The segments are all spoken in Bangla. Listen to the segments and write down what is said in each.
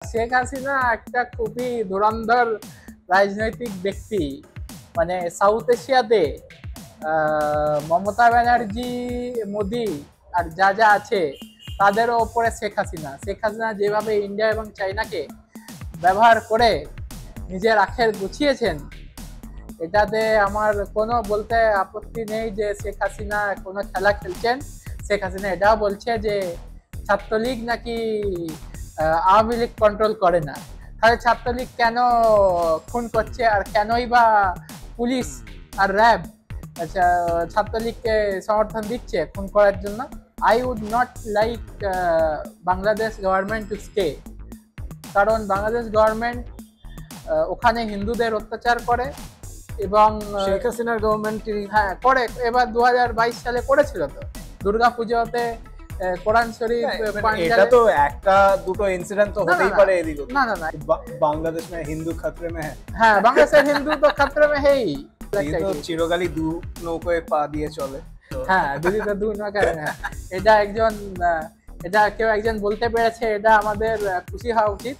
শেখ হাসিনা একটা খুবই ধুরন্ধর রাজনৈতিক ব্যক্তি। মানে সাউথ এশিয়াতে মমতা ব্যানার্জি, মোদি আর যা যা আছে তাদেরও ওপরে শেখ হাসিনা যেভাবে ইন্ডিয়া এবং চাইনাকে ব্যবহার করে নিজের আখের গুছিয়েছেন, এটাতে আমার কোনো বলতে আপত্তি নেই যে শেখ হাসিনা কোনো খেলা খেলছেন। শেখ হাসিনা এটাও বলছে যে ছাত্রলীগ নাকি আওয়ামী লীগ কন্ট্রোল করে না। তাহলে ছাত্রলীগ কেন খুন করছে, আর কেনই বা পুলিশ আর র্যাব আচ্ছা ছাত্রলীগকে সমর্থন দিচ্ছে খুন করার জন্য? I would not like Bangladesh government to stay, কারণ বাংলাদেশ গভর্নমেন্ট ওখানে হিন্দুদের অত্যাচার করে এবং শেখ হাসিনার গভর্নমেন্ট হ্যাঁ করে। এবার 2022 সালে করেছিল তো দুর্গা পুজোতে কোরআন শরীফ এটা তো একটা দুটো ইনসিডেন্ট তো হতেই পারে এদিকে। না না না, বাংলাদেশ में हिंदू खतरे में है। হ্যাঁ বাংলাদেশের হিন্দু তো খতরে মে হেই। ये तो চিরকালই দু নৌকোয় পা দিয়ে চলে। হ্যাঁ দিদি তো দু নৌকা। এটা একজন এটা কেউ একজন বলতে পেরেছে, এটা আমাদের খুশি হওয়া উচিত।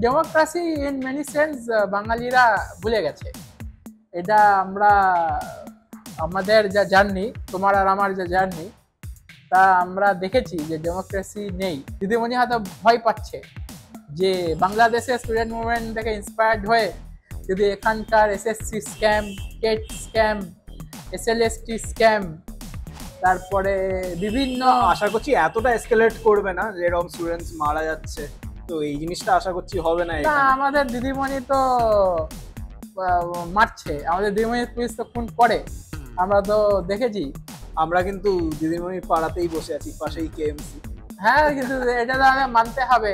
ডেমোক্রেসি ইন মেনি সেন্স বাঙালিরা ভুলে গেছে। এটা আমরা আমাদের যা জার্নি, তোমার আর আমার যা জার্নি, তা আমরা দেখেছি যে ডেমোক্রেসি নেই। দিদিমণি হয়তো ভয় পাচ্ছে যে বাংলাদেশের স্টুডেন্ট মুভমেন্ট থেকে ইন্সপায়ার্ড হয়ে যদি এখানকার SSC scam, TET scam, SLST scam, তারপরে বিভিন্ন আশা করছি এতটা এসকেলেট করবে না, যেরকম স্টুডেন্টস মারা যাচ্ছে, তো এই জিনিসটা আশা করছি হবে না। আমাদের দিদিমণি তো মারছে, আমাদের দিদিমণি পুলিশ তো খুন করে, আমরা তো দেখেছি। আমরা কিন্তু দিদিমণির পাড়াতেই বসে আছি, পাশেই কেএমসি। হ্যাঁ কিন্তু এটা তো আমাদের মানতে হবে।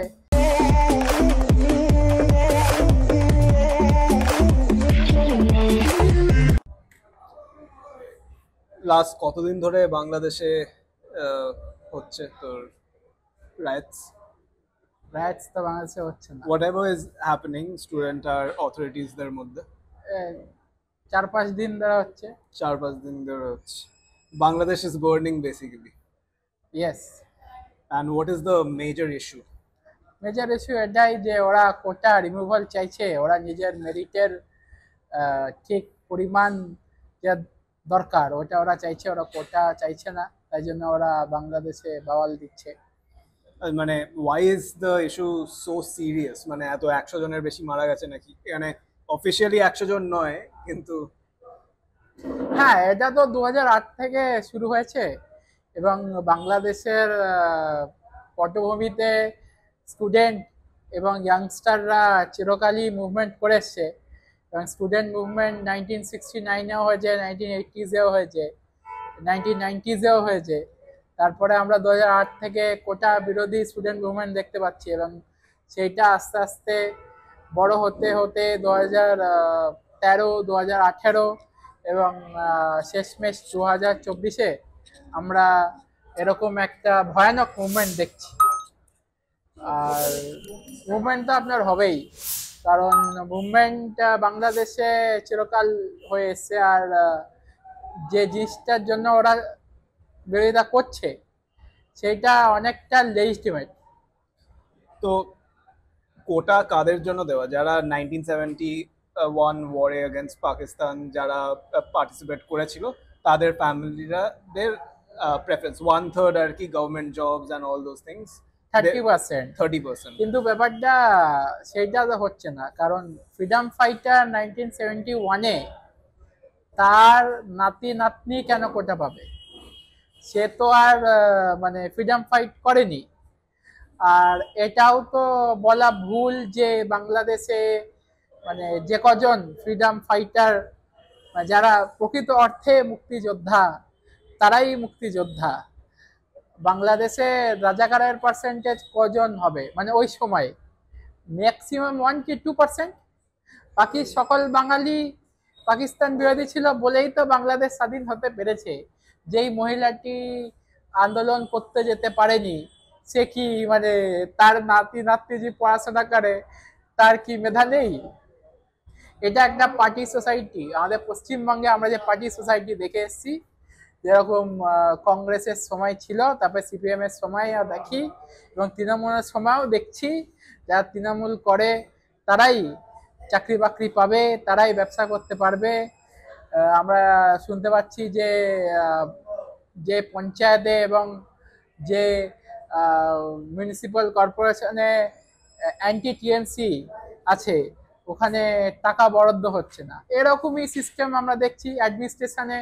লাস্ট কতদিন ধরে বাংলাদেশে হচ্ছে তোর রাইটস তো বাংলাদেশে হচ্ছে না। হোয়াটএভার ইজ হ্যাপেনিং স্টুডেন্ট আর অথরিটিসদের মধ্যে 4-5 দিন ধরে হচ্ছে। 4-5 দিন ধরে হচ্ছে। Bangladesh is burning basically. Yes. And what is the major issue? Major issue এটাই যে ওরা কোটা রিমুভাল চাইছে। ওরা নিজের মেরিটের ঠিক পরিমাণ যা দরকার ওটা ওরা চাইছে, ওরা কোটা চাইছে না, তাই জন্য ওরা বাংলাদেশে বাওয়াল দিচ্ছে। মানে why is the issue so serious? মানে এত 100 জনের বেশি মারা গেছে নাকি? মানে অফিসিয়ালি 100 জন নয়, কিন্তু হ্যাঁ এটা তো 2008 থেকে শুরু হয়েছে এবং বাংলাদেশের পটভূমিতে স্টুডেন্ট এবং ইয়াংস্টাররা চিরকালই মুভমেন্ট করে এসছে। এবং স্টুডেন্ট মুভমেন্ট 1969-এও হয়েছে, 1980s-এও হয়েছে, 1990s-এও হয়েছে। তারপরে আমরা 2008 থেকে কোটা বিরোধী স্টুডেন্ট মুভমেন্ট দেখতে পাচ্ছি এবং সেইটা আস্তে আস্তে বড় হতে হতে 2013, 2018 এবং শেষমেশ 2024-এ আমরা এরকম একটা ভয়ানক মুভমেন্ট দেখছি। আর মুভমেন্ট তো আপনার হবেই, কারণ মুভমেন্ট বাংলাদেশে চিরকাল হয়ে এসছে। আর যে জিনিসটার জন্য ওরা বিরোধিতা করছে সেইটা অনেকটা লেজিটিমেট। তো কোটা কাদের জন্য দেওয়া? যারা 1971 ওয়ারে এগেইনস্ট পাকিস্তান যারা পার্টিসিপেট করেছিল তাদের ফ্যামিলিরা দের প্রেফারেন্স 1/3 আর কি government jobs and all those things. 30%। কিন্তু ব্যাপারটা সেইটা তো হচ্ছে না, কারণ ফ্রিডম ফাইটার 1971-এ তার নাতি নাতনি কেন কোটা পাবে? সে তো আর মানে ফ্রিডম ফাইট করেনি। আর এটাও তো বলা ভুল যে বাংলাদেশে মানে যে কজন ফ্রিডম ফাইটার যারা প্রকৃত অর্থে মুক্তিযোদ্ধা তারাই মুক্তিযোদ্ধা। বাংলাদেশে রাজাকারের পার্সেন্টেজ কজন হবে মানে ওই সময়? ম্যাক্সিমাম 1 কি 2%। বাকি সকল বাঙালি পাকিস্তান বিরোধী ছিল বলেই তো বাংলাদেশ স্বাধীন হতে পেরেছে। যেই মহিলাটি আন্দোলন করতে যেতে পারেনি সে কি মানে তার নাতি নাতনি যে পড়াশোনা করে তার কি মেধা নেই? এটা একটা পার্টি সোসাইটি। আমাদের পশ্চিমবঙ্গে আমরা যে পার্টি সোসাইটি দেখে এসেছি, যেরকম কংগ্রেসের সময় ছিল, তারপরে সিপিএম এর সময় দেখি এবং তৃণমূলের সময়ও দেখছি, যারা তৃণমূল করে তারাই চাকরি বাকরি পাবে, তারাই ব্যবসা করতে পারবে। আমরা শুনতে পাচ্ছি যে যে পঞ্চায়েতে এবং যে মিউনিসিপ্যাল কর্পোরেশনে অ্যান্টি টিএমসি আছে, ওখানে টাকা বরাদ্দ হচ্ছে না। এরকমই সিস্টেম আমরা দেখছি, অ্যাডমিনিস্ট্রেশনে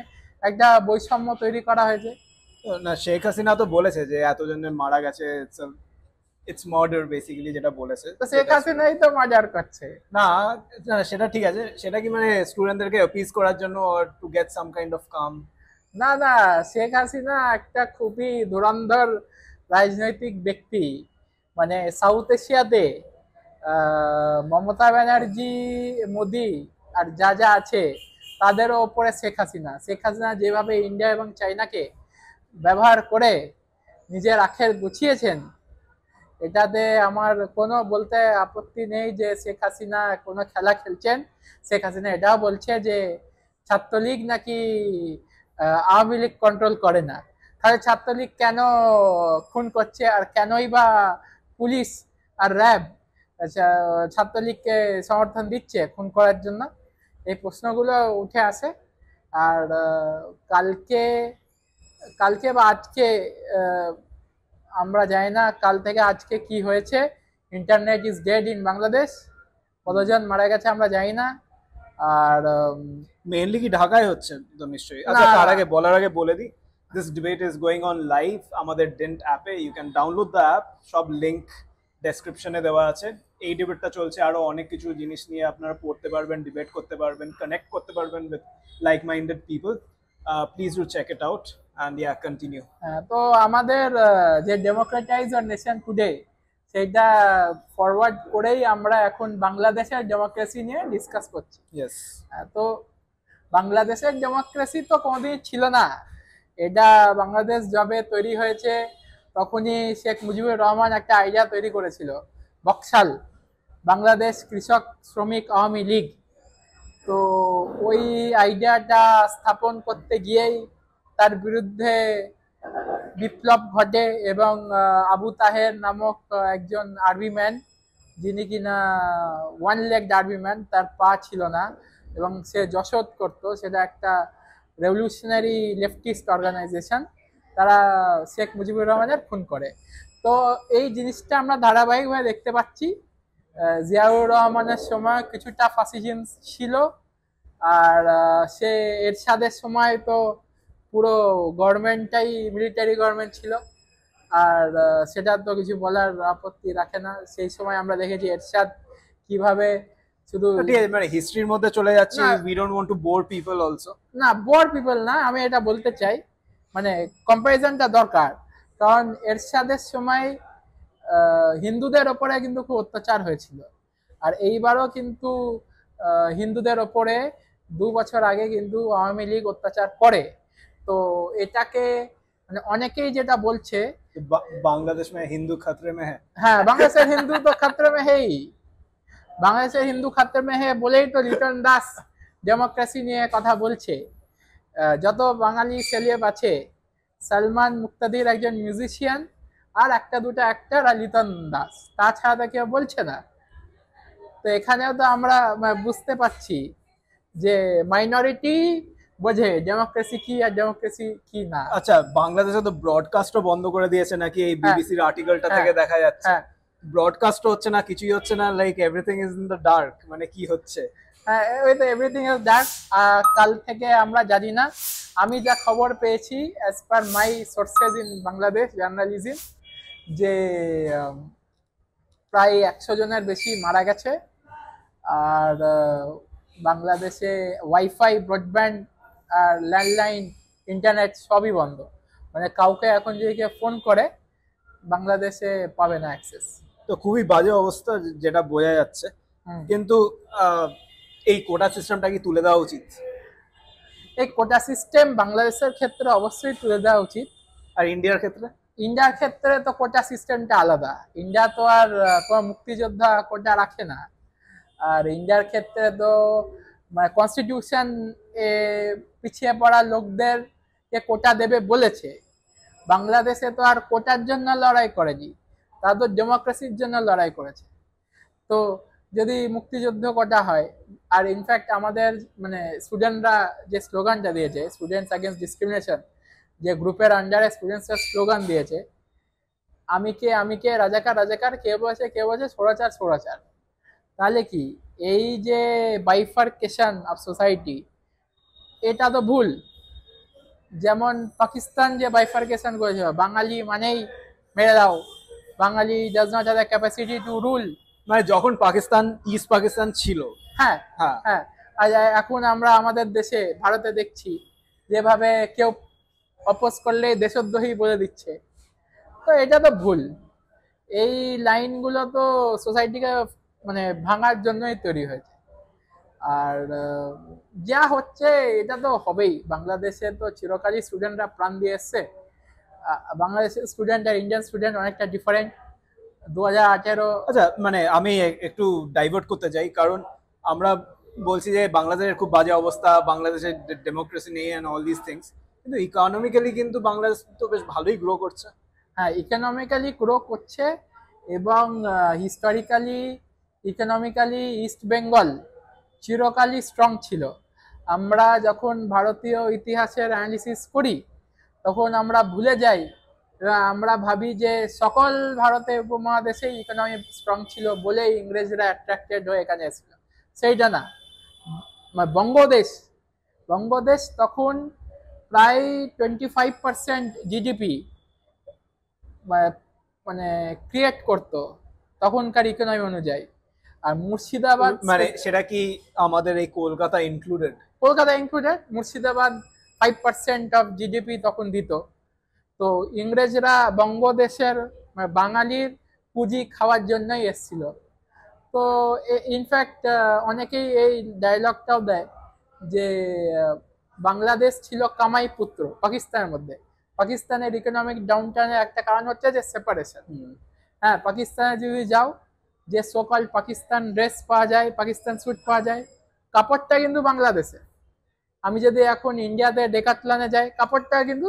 একটা বৈষম্য তৈরি করা হয়েছে। না, শেখ হাসিনা তো বলেছে যে এতজনের মারা গেছে, ইটস মার্ডার বেসিক্যালি, যেটা বলেছে। তো শেখ হাসিনাই তো মার্ডার করছে। না, না, সেটা ঠিক আছে, সেটা কি মানে স্টুডেন্টদেরকে অ্যাপিজ করার জন্য, or to get some kind of calm? না না, শেখ হাসিনা একটা খুবই ধুরন্ধর রাজনৈতিক ব্যক্তি। মানে সাউথ এশিয়াতে মমতা ব্যানার্জি, মোদি আর যা যা আছে তাদেরও ওপরে শেখ হাসিনা যেভাবে ইন্ডিয়া এবং চাইনাকে ব্যবহার করে নিজের আখের গুছিয়েছেন, এটাতে আমার কোনো বলতে আপত্তি নেই যে শেখ হাসিনা কোনো খেলা খেলছেন। শেখ হাসিনা এটাও বলছে যে ছাত্রলীগ নাকি আওয়ামী লীগ কন্ট্রোল করে না। তাহলে ছাত্রলীগ কেন খুন করছে, আর কেনই বা পুলিশ আর র্যাব ছাত্রলীগকে সমর্থন দিচ্ছে খুন করার জন্য? এই প্রশ্নগুলো উঠে আসে। আর কালকে কালকে বা আজকে আমরা জানি না কাল থেকে আজকে কি হয়েছে। Internet is dead in Bangladesh, কতজন মারা গেছে আমরা জানি না। আর মেইনলি কি ঢাকায় হচ্ছে তো নিশ্চয়ই। আচ্ছা, তার আগে বলার আগে বলে দিই, this debate is going on live আমাদের ডেন্ট অ্যাপে। You can download the app, সব লিঙ্ক ডেসক্রিপশনে দেওয়া আছে। এই ডিবেটটা চলছে, আরো অনেক কিছু জিনিস নিয়ে আপনারা পড়তে পারবেন, ডিবেট করতে পারবেন, কানেক্ট করতে পারবেন with like minded people. Please do check it out and yeah continue. তো আমাদের যে ডেমোক্রেটাইজ আর নেশন টুডে, সেইটা ফরওয়ার্ড করেই আমরা এখন বাংলাদেশের ডেমোক্রেসি নিয়ে ডিসকাস করছি। ইয়েস। তো বাংলাদেশের ডেমোক্রেসি তো কোনোদিন ছিল না। এটা বাংলাদেশ যবে তৈরি হয়েছে তখনই শেখ মুজিবুর রহমান একটা আইডিয়া তৈরি করেছিল, বকশাল, বাংলাদেশ কৃষক শ্রমিক আওয়ামী লীগ। তো ওই আইডিয়াটা স্থাপন করতে গিয়েই তার বিরুদ্ধে বিপ্লব ঘটে এবং আবু তাহের নামক একজন আর্মি ম্যান, যিনি কিনা ওয়ান লেগড আর্মি ম্যান, তার পা ছিল না এবং সে যশোদ করতো, সেটা একটা রেভলিউশনারি লেফটিস্ট অর্গানাইজেশন, তারা শেখ মুজিবুর রহমানের খুন করে। তো এই জিনিসটা আমরা ধারাবাহিকভাবে দেখতে পাচ্ছি। জিয়াউর রহমানের সময় কিছুটা ফাসিজম ছিল, আর সে এরশাদের সময় তো পুরো গভর্নমেন্টটাই মিলিটারি গভর্নমেন্ট ছিল, আর সেটা তো কিছু বলার আপত্তি রাখে না। সেই সময় আমরা দেখেছি এরশাদ কিভাবে শুধু, মানে হিস্ট্রির মধ্যে চলে যাচ্ছি, we don't want to bore people also. না, বোর পিপল না, আমি এটা বলতে চাই, মানে কম্পারিজনটা দরকার। কারণ এরশাদের সময় হিন্দুদের ওপরে কিন্তু খুব অত্যাচার হয়েছিল, আর এইবারও কিন্তু হিন্দুদের ওপরে 2 বছর আগে কিন্তু আওয়ামী লীগ অত্যাচার করে। তো এটাকে মানে অনেকেই যেটা বলছে বাংলাদেশ মে হিন্দু খতরে মে হ্যাঁ। হ্যাঁ, বাংলাদেশের হিন্দু তো খতরে মে হেই, বাংলাদেশের হিন্দু খতরে মে হে বলেই তো লিটন দাস ডেমোক্রেসি নিয়ে কথা বলছে। যত বাঙালি সেলিব্রিটি আছে, সালমান মুক্তাদির একজন মিউজিশিয়ান, আর একটা দুটো অ্যাক্টর, আর লিটন দাস, তাছাড়া তো কেউ বলছে না। তো এখানেও তো আমরা বুঝতে পারছি যে মাইনরিটি বোঝে ডেমোক্রেসি কি আর ডেমোক্রেসি কি না। আচ্ছা, বাংলাদেশে তো ব্রডকাস্টও বন্ধ করে দিয়েছে নাকি, এই বিবিসির আর্টিকেলটা থেকে দেখা যাচ্ছে। ব্রডকাস্টও হচ্ছে না, কিছুই হচ্ছে না, like everything is in the dark. মানে কি হচ্ছে? হ্যাঁ, ওই তো এভরিথিং ইজ ডার্ক। কাল থেকে আমরা জানি না, আমি যা খবর পেয়েছি as per my sources in Bangladesh journalism, যে প্রায় 100 জনের বেশি মারা গেছে। আর বাংলাদেশে ওয়াইফাই, ব্রডব্যান্ড আর ল্যান্ডলাইন ইন্টারনেট সবই বন্ধ। মানে কাউকে এখন যদি কেউ ফোন করে বাংলাদেশে পাবে না অ্যাক্সেস। তো খুবই বাজে অবস্থা, যেটা বোঝা যাচ্ছে। কিন্তু এই কোটা সিস্টেমটা কি তুলে দেওয়া উচিত? এই কোটা সিস্টেম বাংলাদেশের ক্ষেত্রে অবশ্যই তুলে দেওয়া উচিত। আর ইন্ডিয়ার ক্ষেত্রে? ইন্ডিয়ার ক্ষেত্রে তো কোটা সিস্টেমটা আলাদা। ইন্ডিয়া তো আর কোনো মুক্তিযোদ্ধা কোটা রাখে না। আর ইন্ডিয়ার ক্ষেত্রে তো মানে কনস্টিটিউশন পিছিয়ে পড়া লোকদেরকে কোটা দেবে বলেছে। বাংলাদেশে তো আর কোটার জন্য লড়াই করেনি, তারা তো ডেমোক্রেসির জন্য লড়াই করেছে। তো যদি মুক্তিযুদ্ধ কটা হয়, আর ইনফ্যাক্ট আমাদের মানে স্টুডেন্টরা যে স্লোগানটা দিয়েছে, স্টুডেন্টস অ্যাগেন্স্ট ডিসক্রিমিনেশন, যে গ্রুপের আন্ডারে স্টুডেন্টসরা স্লোগান দিয়েছে, আমি কে রাজাকার রাজাকার, কেউ বলছে স্বৈরাচার স্বৈরাচার। তাহলে কি এই যে বাইফার্কেশন অফ সোসাইটি, এটা তো ভুল। যেমন পাকিস্তান যে বাইফার্কেশন করেছে, বাঙালি মানেই মেরে দাও, Bangali does not have the capacity to rule. মানে যখন পাকিস্তান ইস্ট পাকিস্তান ছিল, হ্যাঁ হ্যাঁ হ্যাঁ। আর এখন আমরা আমাদের দেশে ভারতে দেখছি যেভাবে কেউ অপোজ করলে দেশদ্রোহী বলে দিচ্ছে। তো এটা তো ভুল। এই লাইনগুলো তো সোসাইটিকে মানে ভাঙার জন্যই তৈরি হয়েছে। আর যা হচ্ছে এটা তো হবেই। বাংলাদেশে তো চিরকালই স্টুডেন্টরা প্রাণ দিয়ে এসছে। বাংলাদেশের স্টুডেন্ট আর ইন্ডিয়ান স্টুডেন্ট অনেকটা ডিফারেন্ট। 2018। আচ্ছা, মানে আমি একটু ডাইভার্ট করতে চাই, কারণ আমরা বলছি যে বাংলাদেশের খুব বাজে অবস্থা, বাংলাদেশের ডেমোক্রেসি নেই অ্যান্ড অল দিস থিংস, কিন্তু ইকোনমিক্যালি কিন্তু বাংলাদেশ তো বেশ ভালোই গ্রো করছে। হ্যাঁ, ইকোনমিক্যালি গ্রো করছে, এবং ইকোনমিক্যালি ইস্ট বেঙ্গল চিরকালই স্ট্রং ছিল। আমরা যখন ভারতীয় ইতিহাসের অ্যানালিসিস করি তখন আমরা ভুলে যাই, আমরা ভাবি যে সকল ভারতের উপমহাদেশেই ইকোনমি স্ট্রং ছিল বলেই ইংরেজরা অ্যাট্রাক্টেড হয়ে এখানে এসেছিল। সেইটা না। বঙ্গদেশ তখন প্রায় 25% জিডিপি মানে ক্রিয়েট করতো তখনকার ইকোনমি অনুযায়ী। আর মুর্শিদাবাদ, মানে সেটা কি আমাদের এই Kolkata included? Murshidabad 5% of GDP তখন দিত। তো ইংরেজরা বঙ্গদেশের বাঙালির পুঁজি খাওয়ার জন্যই এসছিল। তো ইনফ্যাক্ট অনেকেই এই ডায়লগটাও দেয় যে বাংলাদেশ ছিল কামাই পুত্র পাকিস্তানের মধ্যে। পাকিস্তানের ইকোনমিক ডাউনটার্নের একটা কারণ হচ্ছে যে সেপারেশন। হ্যাঁ, পাকিস্তানে যদি যাও, যে সোকল পাকিস্তান ড্রেস পাওয়া যায়, পাকিস্তান স্যুট পাওয়া যায়, কাপড়টা কিন্তু বাংলাদেশে। আমি যদি এখন ইন্ডিয়াতে ডেকাথলনে যাই, কাপড়টা কিন্তু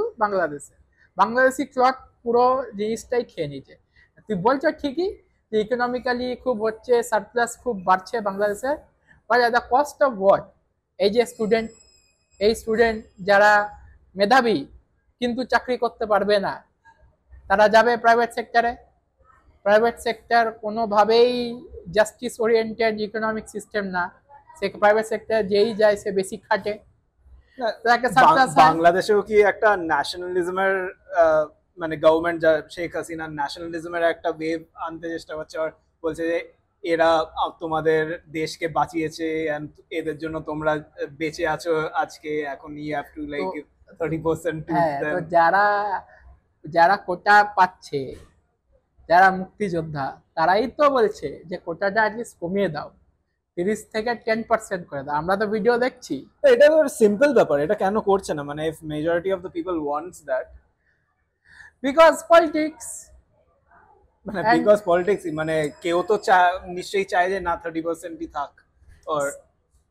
বাংলাদেশি ক্লথ পুরো জিনিসটাই খেয়ে নিচ্ছে। তুই বলছো ঠিকই যে ইকোনমিক্যালি খুব হচ্ছে, সারপ্লাস খুব বাড়ছে বাংলাদেশে, but at the cost of what? এই যে স্টুডেন্ট যারা মেধাবী কিন্তু চাকরি করতে পারবে না, তারা যাবে প্রাইভেট সেক্টর কোনোভাবেই জাস্টিস ওরিয়েন্টেড ইকোনমিক সিস্টেম না। সে প্রাইভেট সেক্টর যেই যায় সে বেশি খাটে। বাংলাদেশেও কি একটা ন্যাশনালিজমের মানে গভর্নমেন্ট, যা শেখ হাসিনা ন্যাশনালিজমের একটা ওয়েভ আনতে চেষ্টা করছে, আর বলছে যে এরা তোমাদের দেশকে বাঁচিয়েছে, এদের জন্য তোমরা বেঁচে আছো আজকে, এখন you have to like 30% to them. যারা কোটা পাচ্ছে, যারা মুক্তিযোদ্ধা, তারাই তো বলছে যে কোটাটা অ্যাটলিস্ট কমিয়ে দাও, 30 থেকে 10% করে দাও। আমরা তো ভিডিও দেখছি। এটা তো সিম্পল ব্যাপার, এটা কেন করছে না? মানে if majority of the people wants that, because politics. মানে বিকজ পলিটিক্স, মানে কেউ তো নিশ্চয়ই চায় যে না 30%ই থাক।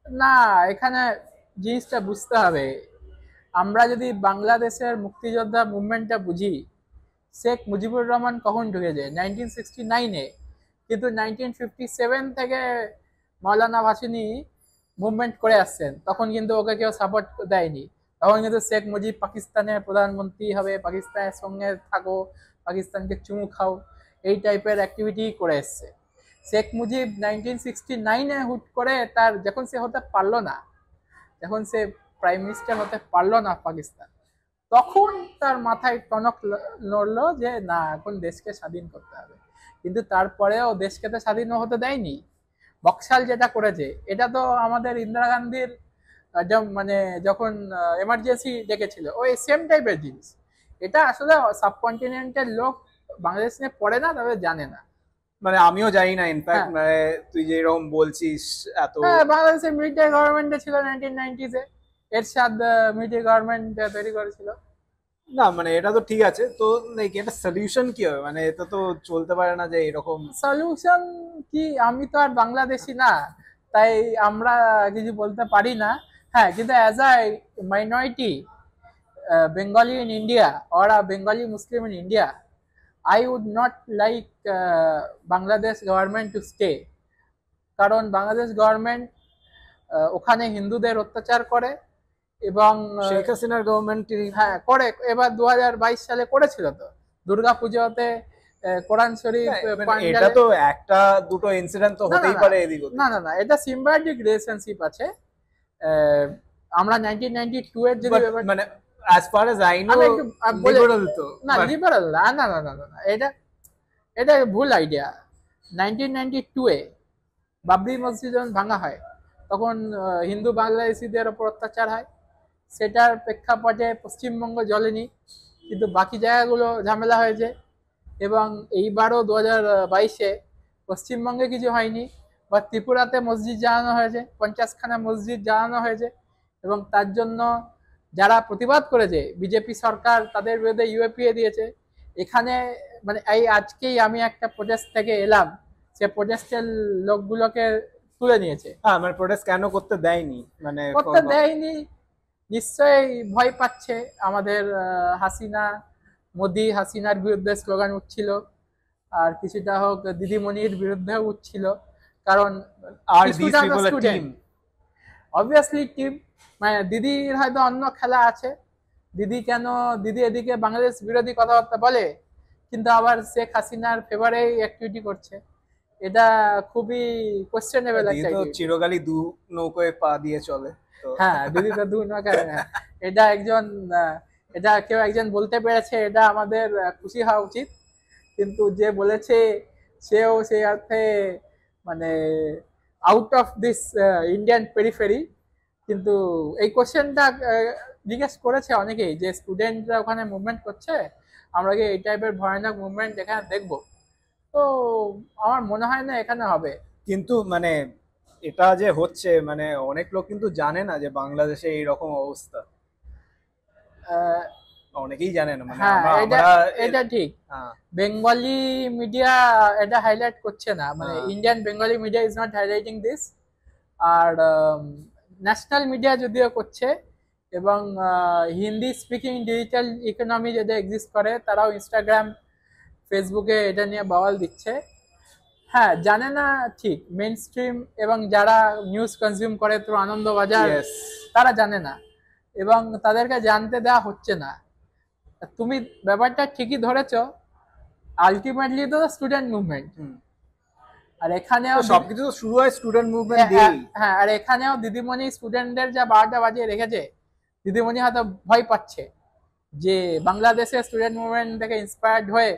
না, এখানে জিনিসটা বুঝতে হবে। আমরা যদি বাংলাদেশের মুক্তিযোদ্ধা মুভমেন্টটা বুঝি, শেখ মুজিবুর রহমান কখন ঢুকেছে? 1969-এ। কিন্তু 1957 থেকে মৌলানা ভাসানী মুভমেন্ট করে আসছেন, তখন কিন্তু ওকে কেউ সাপোর্ট দেয়নি। তখন কিন্তু শেখ মুজিব পাকিস্তানের প্রধানমন্ত্রী হবে, পাকিস্তানের সঙ্গে থাকো, পাকিস্তানকে চুমু খাও, এই টাইপের অ্যাক্টিভিটি করে এসছে। শেখ মুজিব 1969-এ হুট করে যখন সে হতে পারলো না, যখন সে প্রাইম মিনিস্টার হতে পারলো না পাকিস্তান, তখন তার মাথায় টনক নড়লো যে না, এখন দেশকে স্বাধীন করতে হবে। কিন্তু তারপরেও দেশকে তো স্বাধীন হতে দেয়নি। বক্সাল যেটা করেছে, এটা তো আমাদের ইন্দিরা গান্ধীর মানে যখন এমার্জেন্সি ডেকেছিল, ওই সেম টাইপের জিনিস। এটা আসলে সাবকন্টিনেন্টের লোক বাংলাদেশ নিয়ে পড়ে না, তবে জানে না। মানে আমিও জানি না ইনফ্যাক্ট, মানে তুই যেরকম বলছিস এত। বাংলাদেশের মিলিটারি গভর্নমেন্টে ছিল 1990s-এ, এরশাদ মিলিটারি গভর্নমেন্ট তৈরি করেছিল। না মানে এটা তো ঠিক আছে, তো এটা সলিউশন কি হবে? মানে এটা তো চলতে পারে না যে এরকম। সলিউশন কি? আমি তো আর বাংলাদেশি না, তাই আমরা কিছু বলতে পারি না। হ্যাঁ, কিন্তু as a minority Bengali in India or a Bengali Muslim in India, I would not like Bangladesh government to stay. কারণ বাংলাদেশ গভর্নমেন্ট ওখানে হিন্দুদের অত্যাচার করে এবং শেখ হাসিনার গভর্নমেন্ট হ্যাঁ করে, এবার 2022 সালে করেছিল তো দুর্গা পুজোতে কোরআন শরীফ এটা পান্ডালে। তো একটা দুটো ইনসিডেন্ট তো না, না, হতেই না, পারে এদিক ওদিক। না না না, এটা সিম্বায়োটিক রিলেশনশিপ আছে। আমরা 1992 এর যদি But ব্যাপার- মানে as far as I know আমি একটু বলে- liberal তো না but- লিবারাল না, না না না না না, এটা এটা ভুল আইডিয়া। 1992 এ বাবরি মসজিদ যখন ভাঙা হয় তখন হিন্দু বাংলাদেশিদের ওপর অত্যাচার হয়, সেটার প্রেক্ষাপটে পশ্চিমবঙ্গ জ্বলেনি, কিন্তু বাকি জায়গাগুলো ঝামেলা হয়েছে। এবং এইবারও 2022-এ পশ্চিমবঙ্গে কিছু হয়নি, বা ত্রিপুরাতে মসজিদ জ্বালানো হয়েছে, 50খানা মসজিদ জ্বালানো হয়েছে, এবং তার জন্য যারা প্রতিবাদ করেছে বিজেপি সরকার তাদের বিরুদ্ধে ইউএপিএ দিয়েছে। এখানে মানে এই আজকেই আমি একটা প্রোটেস্ট থেকে এলাম, সে প্রোটেস্টের লোকগুলোকে তুলে নিয়েছে। হ্যাঁ মানে প্রোটেস্ট কেন করতে দেয়নি মানে করতে দেয়নি, নিশ্চয়ই ভয় পাচ্ছে। আমাদের হাসিনার বিরুদ্ধে স্লোগান উঠছিল, আর কিছুটা হোক দিদিমণির বিরুদ্ধেও উঠছিল, কারণ আর these people are team obviously team, মানে দিদির হয়তো অন্য খেলা আছে। দিদি এদিকে বাংলাদেশ বিরোধী কথাবার্তা বলে, কিন্তু আবার শেখ হাসিনার ফেভারে অ্যাক্টিভিটি করছে, এটা খুবই কোশ্চেনেবল দিদি একটা তো activity। চিরকালই দু নৌকোয় পা দিয়ে চলে তো হ্যাঁ দিদি তো দু নৌকা, এটা একজন এটা কেউ একজন বলতে পেরেছে, এটা আমাদের খুশি হওয়া উচিত। কিন্তু যে বলেছে সেও সেই অর্থে মানে out of this Indian periphery. কিন্তু এই কোশ্চেনটা জিজ্ঞেস করেছে অনেকেই, যে স্টুডেন্টরা ওখানে মুভমেন্ট করছে, আমরা কি এই টাইপের ভয়ানক মুভমেন্ট এখানে দেখবো? তো আমার মনে হয় না এখানে হবে। কিন্তু মানে এটা যে হচ্ছে মানে অনেক লোক কিন্তু জানে না যে বাংলাদেশে এইরকম অবস্থা, আহ, অনেকেই জানে না মানে হ্যাঁ এটা আমরা এটা ঠিক। হ্যাঁ বেঙ্গলি মিডিয়া এটা হাইলাইট করছে না, মানে হ্যাঁ। Indian Bengali media is not highlighting this. আর ন্যাশনাল মিডিয়া যদিও করছে, এবং হিন্দি স্পিকিং ডিজিটাল ইকোনমি যেটা এক্সিস্ট করে তারাও ইনস্টাগ্রাম ফেসবুকে এটা নিয়ে বাওয়াল দিচ্ছে। হ্যাঁ জানে না ঠিক, মেইন স্ট্রিম এবং যারা নিউজ কনজিউম করে থ্রু আনন্দবাজার Yes. তারা জানে না, এবং তাদেরকে জানতে দেওয়া হচ্ছে না। তুমি ব্যাপারটা ঠিকই ধরেছো, আলটিমেটলি তো স্টুডেন্ট মুভমেন্ট, হুম। আর এখানেও তো সবকিছু তো শুরু হয় স্টুডেন্ট মুভমেন্ট দিয়েই। হ্যাঁ, আর এখানেও দিদিমণি স্টুডেন্টদের যা 12টা বাজিয়ে রেখেছে, দিদিমণি হয়তো ভয় পাচ্ছে যে বাংলাদেশের স্টুডেন্ট মুভমেন্ট থেকে ইন্সপায়ার্ড হয়ে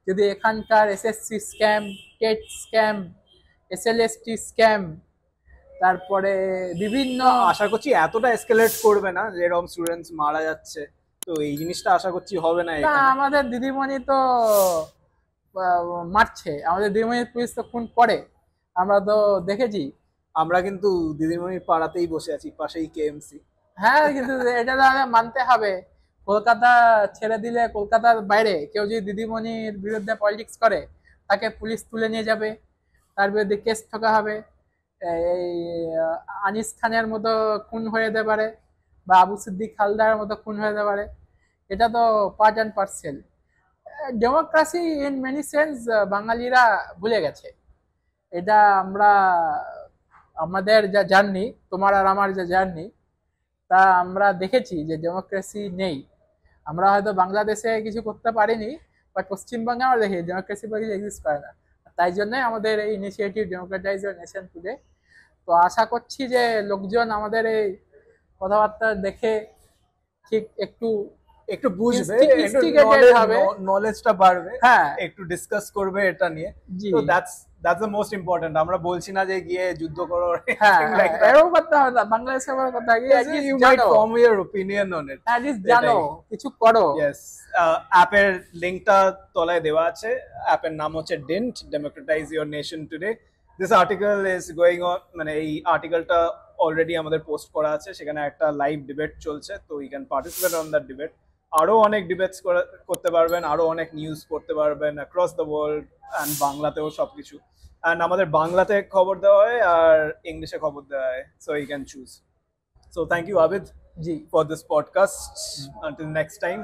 যদি এখানকার SSC scam, TET scam, SLST scam, তারপরে বিভিন্ন আশা করছি এতটা এসকেলেট করবে না, যেরকম স্টুডেন্টস মারা যাচ্ছে, তো এই জিনিসটা আশা করছি হবে না না, এখানে। আমাদের দিদিমণি তো মারছে, আমাদের দিদিমণি পুলিশ তো খুন করে, আমরা তো দেখেছি। আমরা কিন্তু দিদিমণির পাড়াতেই বসে আছি, পাশেই কেএমসি। হ্যাঁ কিন্তু এটা তো আমাদের মানতে হবে, কলকাতা ছেড়ে দিলে কলকাতার বাইরে কেউ যদি দিদিমণির বিরুদ্ধে পলিটিক্স করে তাকে পুলিশ তুলে নিয়ে যাবে, তার বিরুদ্ধে কেস ঠোকা হবে, এই আনিস খানের মতো খুন হয়ে যেতে পারে, বা আবু সিদ্দিক হালদারের মতো খুন হয়ে যেতে পারে। এটা তো part and parcel. Democracy in many sense বাঙালিরা ভুলে গেছে। এটা আমাদের যা জার্নি, তোমার আর আমার যা জার্নি, তা আমরা দেখেছি যে ডেমোক্রেসি নেই। আমরা হয়তো বাংলাদেশে কিছু করতে পারিনি, বাট পশ্চিমবঙ্গে আমরা দেখি ডেমোক্রেসি বা কিছু এক্সিস্ট করে না। তাই জন্যই আমাদের এই initiative democratise your nation today. তো আশা করছি যে লোকজন আমাদের এই কথাবার্তা দেখে ঠিক একটু একটু বুঝবে, Instigated হবে। নলেজটা বাড়বে, হ্যাঁ একটু ডিসকাস করবে এটা নিয়ে। জি তো দ্যাটস দ্য মোস্ট ইম্পর্টেন্ট। আমরা বলছি না যে গিয়ে যুদ্ধ করো, হ্যাঁ, এরকম করতে হবে না, বাংলাদেশের বড় কথা কি you might form your opinion on it. জানো কিছু করো। Yes, অ্যাপের লিংকটা তলায় দেওয়া আছে। অ্যাপের নাম হচ্ছে Dent, democratize your nation today. This article is going on, মানে এই আর্টিকেলটা অলরেডি আমাদের পোস্ট করা আছে, সেখানে একটা লাইভ ডিবেট চলছে, তো you can participate on that debate. আরো অনেক ডিবেটস করতে পারবেন, আরো অনেক নিউজ পড়তে পারবেন অ্যাক্রস দ্য ওয়ার্ল্ড, অ্যান্ড বাংলাতেও সবকিছু। অ্যান্ড আমাদের বাংলাতে খবর দেওয়া হয় আর ইংলিশে খবর দেওয়া হয়, so you can choose. So thank you, Abid, ji for this podcast. Until next time.